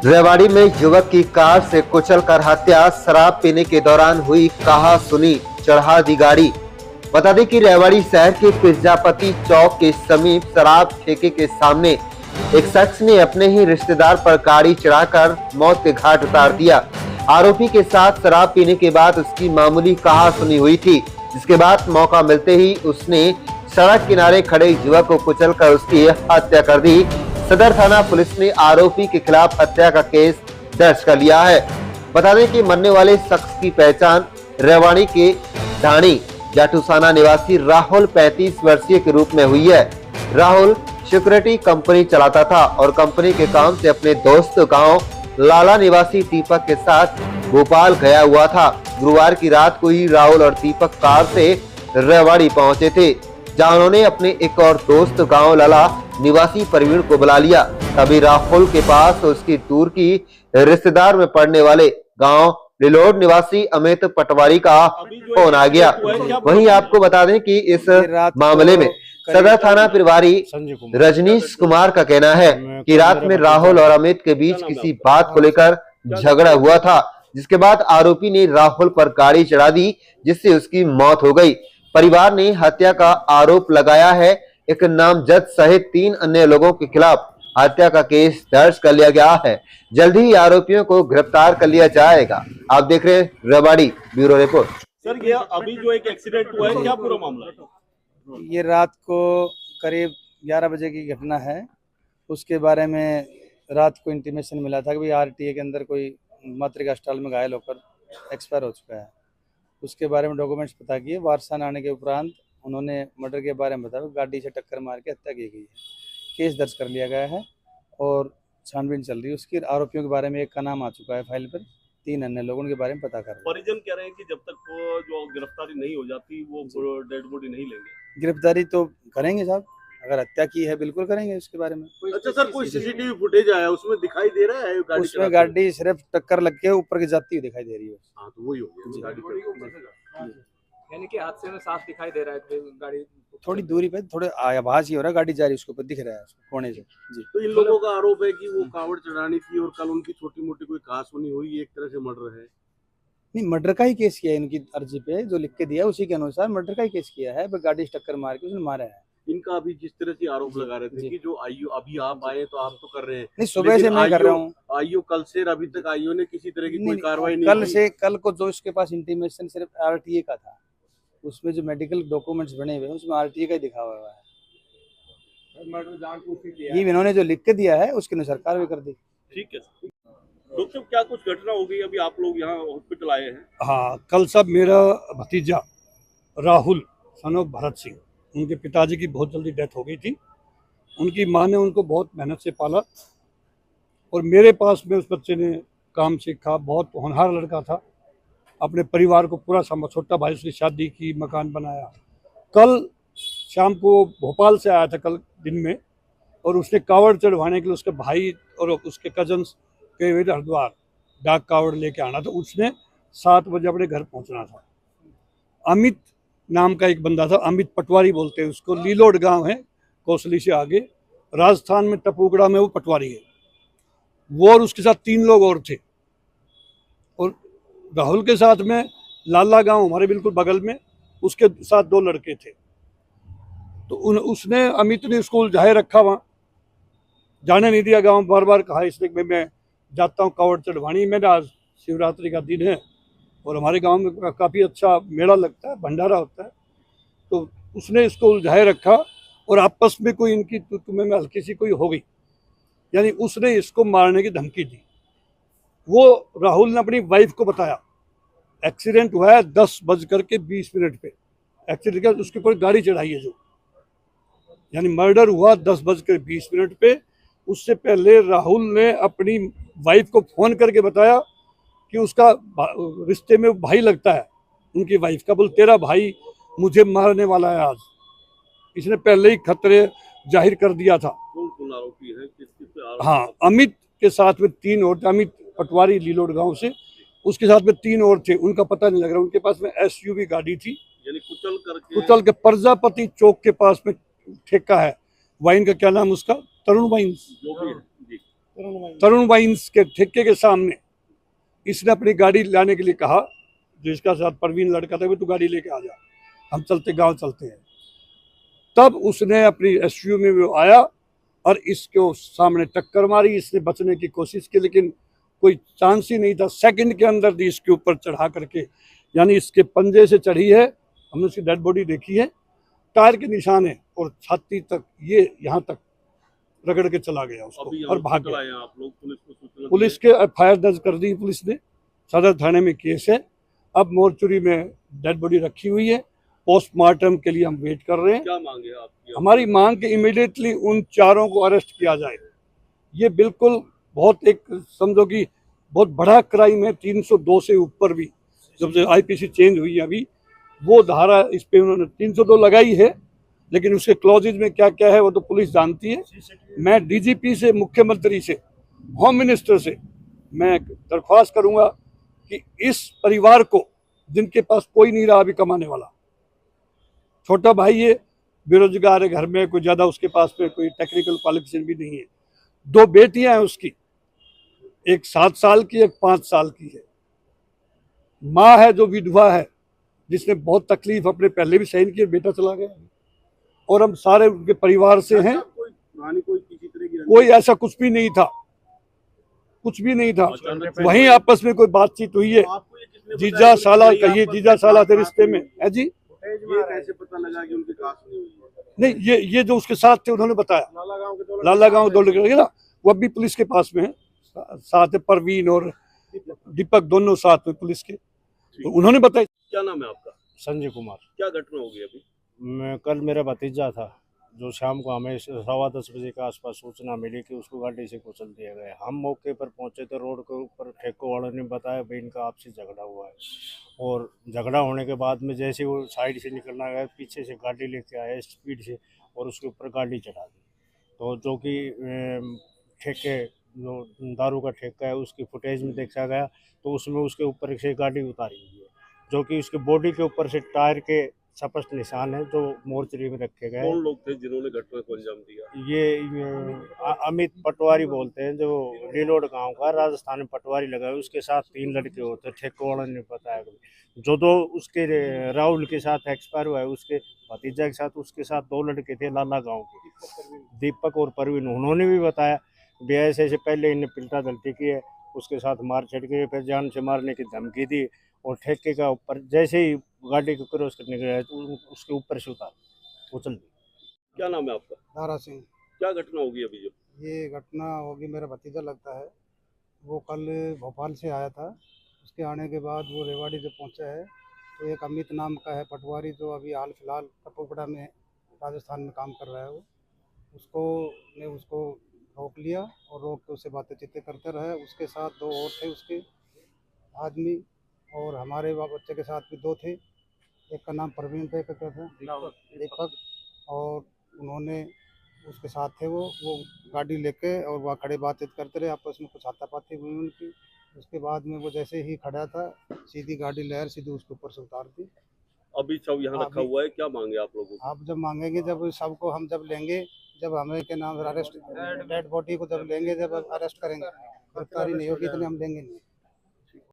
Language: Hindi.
रेवाड़ी में युवक की कार से कुचलकर हत्या, शराब पीने के दौरान हुई कहा सुनी, चढ़ा दी गाड़ी। बता दें कि रेवाड़ी शहर के प्रजापति चौक के समीप शराब ठेके के सामने एक शख्स ने अपने ही रिश्तेदार पर गाड़ी चढ़ाकर मौत के घाट उतार दिया। आरोपी के साथ शराब पीने के बाद उसकी मामूली कहा सुनी हुई थी, जिसके बाद मौका मिलते ही उसने सड़क किनारे खड़े युवक को कुचलकर उसकी हत्या कर दी। सदर थाना पुलिस ने आरोपी के खिलाफ हत्या का केस दर्ज कर लिया है। बता दें कि मरने वाले शख्स की पहचान रेवाड़ी के ढाणी जाटूसाना निवासी राहुल 35 वर्षीय के रूप में हुई है। राहुल सिक्योरिटी कंपनी चलाता था और कंपनी के काम से अपने दोस्त गांव लाला निवासी दीपक के साथ भोपाल गया हुआ था। गुरुवार की रात को ही राहुल और दीपक कार से रेवाड़ी पहुंचे थे, जहां उन्होंने अपने एक और दोस्त गांव लाला निवासी प्रवीण को बुला लिया। तभी राहुल के पास उसकी दूर की रिश्तेदार में पड़ने वाले गांव लिलोड निवासी अमित पटवारी का फोन आ गया। वहीं आपको बता दें कि इस मामले में सदर थाना प्रभारी रजनीश कुमार का कहना है कि रात में राहुल और अमित के बीच किसी बात को लेकर झगड़ा हुआ था, जिसके बाद आरोपी ने राहुल पर गाड़ी चढ़ा दी, जिससे उसकी मौत हो गई। परिवार ने हत्या का आरोप लगाया है। एक नामजद सहित 3 अन्य लोगों के खिलाफ हत्या का केस दर्ज कर लिया गया है। जल्द ही आरोपियों को गिरफ्तार कर लिया जाएगा। आप देख रहे हैं रेवाड़ी ब्यूरो रिपोर्ट। सर, ये अभी जो एक एक्सीडेंट हुआ है, क्या पूरा मामला है? ये रात को करीब 11 बजे की घटना है। उसके बारे में रात को इंटीमेशन मिला था कि भाई आरटीए के अंदर कोई मातृका अस्पताल में घायल होकर एक्सपायर हो चुका है। उसके बारे में डॉक्यूमेंट्स पता किए। वारसान आने के उपरांत उन्होंने मर्डर के बारे में बताया, गाड़ी से टक्कर मार के हत्या की गई है। केस दर्ज कर लिया गया है और छानबीन चल रही है। उसकी आरोपियों के बारे में एक का नाम आ चुका है फाइल पर, 3 अन्य लोगों के बारे में पता कर रहे हैं। परिजन कह रहे हैं कि जब तक वो जो गिरफ्तारी नहीं हो जाती वो डेड बॉडी नहीं लेंगे। गिरफ्तारी तो करेंगे साहब, अगर हत्या की है बिल्कुल करेंगे उसके बारे में। अच्छा सर, कोई सीसीटीवी फुटेज आया उसमें दिखाई दे रहा है गाड़ी उसमें गाड़ी सिर्फ टक्कर लग के ऊपर की जाती हुई दिखाई दे रही है। हाँ, तो वही हो गया गाड़ी, यानी कि हादसे में साफ दिखाई दे रहा है कि गाड़ी थोड़ी दूरी पे थोड़े आभास ही हो रहा है, गाड़ी जा रही है उसके ऊपर दिख रहा है कोने से जी। तो इन लोगों का आरोप है कि वो कावड़ चढ़ानी थी और कल उनकी छोटी मोटी कोई कहासुनी हुई, एक तरह से मर्डर है। नहीं, मर्डर का ही केस किया है। इनकी अर्जी पे जो लिख के दिया उसी के अनुसार मर्डर का ही केस किया है। गाड़ी से टक्कर मार के उसने मारा है। इनका अभी जिस तरह से आरोप लगा रहे थे कि जो आईओ अभी आप आए तो आप तो कर रहे हैं, नहीं सुबह से मैं कर रहा हूँ। आईओ कल से अभी तक आईओ ने किसी तरह की कोई कार्रवाई नहीं कल से कल को जो इसके पास इंटीमेशन सिर्फ आरटीए का था, उसमें जो मेडिकल डॉक्यूमेंट्स बने हुए हैं उसमें आरटीए का ही दिखा हुआ है। ये इन्होंने जो लिख के दिया है उसके अनुसार कार्रवाई कर दी। ठीक है डॉक्टर, क्या कुछ घटना हो गई? अभी आप लोग यहाँ हॉस्पिटल आए हैं। हाँ, कल सब मेरा भतीजा राहुल सन ऑफ भरत सिंह, उनके पिताजी की बहुत जल्दी डेथ हो गई थी। उनकी माँ ने उनको बहुत मेहनत से पाला और मेरे पास में उस बच्चे ने काम सीखा। बहुत होनहार लड़का था, अपने परिवार को पूरा संभाल। छोटा भाई उसकी शादी की, मकान बनाया। कल शाम को भोपाल से आया था, कल दिन में, और उसने कावड़ चढ़वाने के लिए उसके भाई और उसके कजन्स के हुए हरिद्वार डाक कावड़ लेके आना था। उसने 7 बजे अपने घर पहुंचना था। अमित नाम का एक बंदा था, अमित पटवारी बोलते हैं उसको, लीलोड गांव है कौशली से आगे, राजस्थान में टपूगड़ा में वो पटवारी है। वो और उसके साथ 3 लोग और थे। और राहुल के साथ में लाला गांव हमारे बिल्कुल बगल में, उसके साथ 2 लड़के थे। तो उसने अमित ने स्कूल जाए रखा, वहाँ जाने नहीं दिया। गांव बार बार कहा इसने मैं जाता हूँ कावड़ चढ़वानी। मैंने आज शिवरात्रि का दिन है और हमारे गांव में काफ़ी अच्छा मेला लगता है, भंडारा होता है। तो उसने इसको उलझाए रखा और आपस में कोई इनकी तुम्हें में हल्की सी कोई हो गई, यानी उसने इसको मारने की धमकी दी। वो राहुल ने अपनी वाइफ को बताया। एक्सीडेंट हुआ है 10:20 पे एक्सीडेंट का, उसके ऊपर गाड़ी चढ़ाई है जो, यानी मर्डर हुआ 10:20 पे। उससे पहले राहुल ने अपनी वाइफ को फ़ोन करके बताया कि उसका रिश्ते में भाई लगता है उनकी वाइफ का, बोल तेरा भाई मुझे मारने वाला है आज। इसने पहले ही खतरे जाहिर कर दिया था। कौन आरोपी है? हाँ, अमित के साथ में 3 और थे। अमित पटवारी लीलोड गांव से, उसके साथ में 3 और थे, उनका पता नहीं लग रहा। उनके पास में एसयूवी गाड़ी थी, यानी कुचल के प्रजापति चौक के पास में ठेका है वाइन का, क्या नाम उसका, तरुण वाइन, तरुण वाइन्स के ठेके के सामने इसने अपनी गाड़ी लाने के लिए कहा, जो इसका साथ परवीन लड़का था, वो तो गाड़ी लेके आ जा, हम चलते गांव चलते हैं। तब उसने अपनी एसयूवी में वो आया और इसको सामने टक्कर मारी। इसने बचने की कोशिश की लेकिन कोई चांस ही नहीं था। सेकंड के अंदर भी इसके ऊपर चढ़ा करके, यानी इसके पंजे से चढ़ी है, हमने उसकी डेड बॉडी देखी है, टायर के निशान है और छाती तक, ये यहाँ तक रगड़ के चला गया उसको और भाग गया। आप लोग पुलिस को सूचना पुलिस के एफआईआर दर्ज कर दी पुलिस ने, सदर थाने में केस है। अब मोर्चरी में डेड बॉडी रखी हुई है, पोस्टमार्टम के लिए हम वेट कर रहे हैं। क्या मांगे आपकी? हमारी मांग के इमीडिएटली उन चारों को अरेस्ट किया जाए। ये बिल्कुल बहुत एक समझो कि बहुत बड़ा क्राइम है। 302 से ऊपर भी, जब से आईपीसी चेंज हुई है अभी, वो धारा इस पे उन्होंने 302 लगाई है, लेकिन उसके क्लॉजेज में क्या क्या है वो तो पुलिस जानती है। मैं डीजीपी से, मुख्यमंत्री से, होम मिनिस्टर से मैं दरख्वास्त करूंगा कि इस परिवार को, जिनके पास कोई नहीं रहा अभी कमाने वाला, छोटा भाई है, बेरोजगार है, घर में कोई ज़्यादा उसके पास में कोई टेक्निकल क्वालिफिकेशन भी नहीं है, 2 बेटियां हैं उसकी, एक 7 साल की, एक 5 साल की है, माँ है जो विधवा है, जिसने बहुत तकलीफ अपने पहले भी सहन की, बेटा चला गया और हम सारे उनके परिवार से हैं। कोई किसी तरह की कोई ऐसा कुछ भी नहीं था, कुछ भी नहीं था। वहीं आपस में कोई बातचीत हुई है, आपको ये किसने जीजा साला कहिए, जीजा साला थे रिश्ते में है जी। ये कैसे पता लगा कि उनकी कास्ट नहीं हुई है? नहीं, ये जो उसके साथ थे उन्होंने बताया, लाला गांव 2 लड़के ना, वो अभी पुलिस के पास में है, साथ है परवीन और दीपक, दोनों साथ में पुलिस के, तो उन्होंने बताया। क्या नाम है आपका? संजय कुमार। क्या घटना हो गई अभी? कल मेरा भतीजा था, जो शाम को हमें 10:15 बजे के आसपास सूचना मिली कि उसको गाड़ी से कुचल दिया गया। हम मौके पर पहुंचे तो रोड के ऊपर ठेको वालों ने बताया भाई इनका आपसी झगड़ा हुआ है, और झगड़ा होने के बाद में जैसे वो साइड से निकलना गया, पीछे से गाड़ी लेके आए स्पीड से और उसके ऊपर गाड़ी चढ़ा दी। तो जो कि ठेके, जो दारू का ठेका है, उसकी फुटेज में देखा गया तो उसमें उसके ऊपर से गाड़ी उतारी हुई है, जो कि उसके बॉडी के ऊपर से टायर के स्पष्ट निशान है, जो मोर्चरी में रखे गए। कौन लोग थे जिन्होंने घटना को अंजाम दिया? ये अमित पटवारी बोलते हैं, जो लीलोड गांव का, राजस्थान में पटवारी लगा है, उसके साथ 3 लड़के होते, ठेको वालों ने बताया। जो 2 उसके राहुल के साथ एक्सपायर हुआ है, उसके भतीजा के साथ, उसके साथ 2 लड़के थे लाला गांव के, दीपक और परवीन। उन्होंने भी बताया भी ऐसे पहले इन्हें पिल्टा दलती की है, उसके साथ मार छड़ के, फिर जान से मारने की धमकी दी, और ठेके का ऊपर जैसे ही गाड़ी को क्रॉस करने गया तो उसके ऊपर से उछल दी। क्या नाम है आपका? दारा सिंह। क्या घटना होगी अभी? जो ये घटना होगी, मेरा भतीजा लगता है, वो कल भोपाल से आया था। उसके आने के बाद वो रेवाड़ी जब पहुंचा है तो एक अमित नाम का है पटवारी, जो अभी हाल फिलहाल कपूरपड़ा में राजस्थान में काम कर रहा है, वो उसको रोक लिया और रोक के उससे बातें चीतें करते रहे। उसके साथ 2 और थे उसके आदमी, और हमारे बच्चे के साथ भी 2 थे, एक का नाम परवीन था, एक का था दीपक, और उन्होंने उसके साथ थे वो गाड़ी लेके और वहाँ खड़े बातचीत करते रहे, आपस में कुछ हाथापाती हुई उनकी। उसके बाद में वो जैसे ही खड़ा था, सीधी गाड़ी लहर सीधी उसके ऊपर से उतार दी। अभी सब यहाँ रखा हुआ है, क्या मांगे आप लोगों को? आप जब मांगेंगे, जब सबको हम जब लेंगे, जब हमें के नाम अरेस्ट, डेड बॉडी को जब लेंगे, जब अरेस्ट करेंगे, गिरफ्तारी नहीं होगी इतने हम लेंगे नहीं।